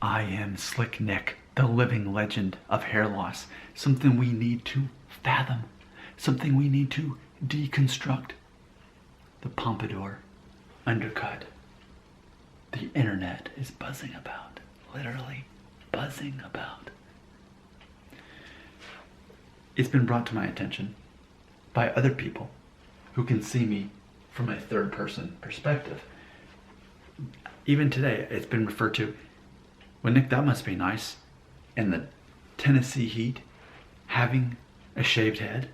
I am Slick Nick, the living legend of hair loss. Something we need to fathom. Something we need to deconstruct. The Pompadour Undercut. The internet is buzzing about. Literally buzzing about. It's been brought to my attention by other people who can see me from a third person perspective. Even today, it's been referred to, well, Nick, that must be nice, in the Tennessee heat, having a shaved head.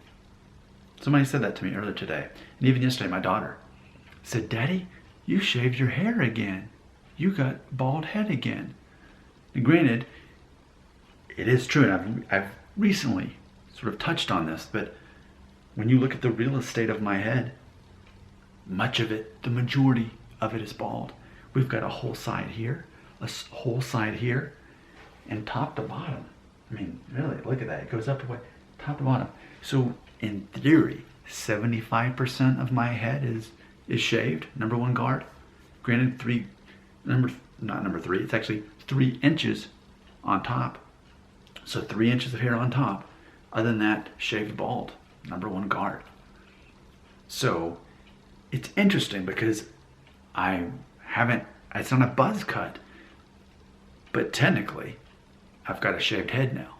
Somebody said that to me earlier today. And even yesterday, my daughter said, Daddy, you shaved your hair again. You got bald head again. And granted, it is true, and I've recently sort of touched on this, but when you look at the real estate of my head, much of it, the majority of it is bald. We've got a whole side here, a whole side here, and top to bottom. I mean, really, look at that. It goes up to top to bottom. So in theory, 75% of my head is shaved, number one guard. Granted, not number three, it's actually 3 inches on top. So 3 inches of hair on top. Other than that, shaved bald, number one guard. So it's interesting because it's not a buzz cut, but technically I've got a shaved head now.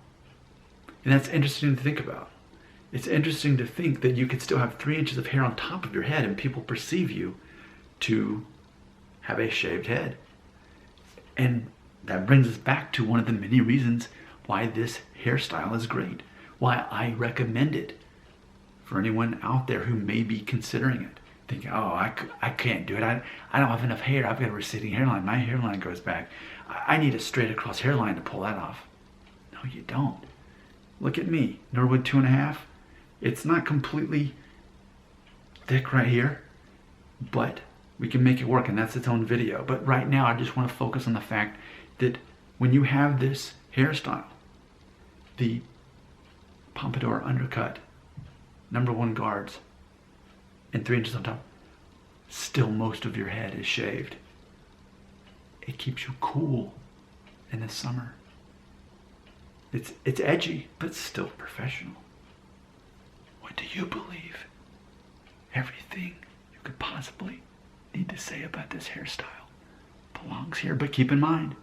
And that's interesting to think about. It's interesting to think that you could still have 3 inches of hair on top of your head and people perceive you to have a shaved head. And that brings us back to one of the many reasons why this hairstyle is great, why I recommend it for anyone out there who may be considering it. Thinking, oh, I can't do it. I don't have enough hair. I've got a receding hairline. My hairline goes back. I need a straight across hairline to pull that off. No, you don't. Look at me, Norwood 2.5. It's not completely thick right here, but we can make it work, and that's its own video. But right now, I just want to focus on the fact that when you have this hairstyle, the Pompadour Undercut, number one guards, and 3 inches on top, still most of your head is shaved. It keeps you cool in the summer. It's edgy, but still professional. What do you believe? Everything you could possibly need to say about this hairstyle belongs here, but keep in mind,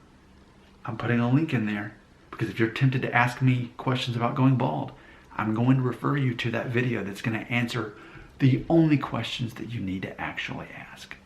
I'm putting a link in there because if you're tempted to ask me questions about going bald, I'm going to refer you to that video that's going to answer the only questions that you need to actually ask.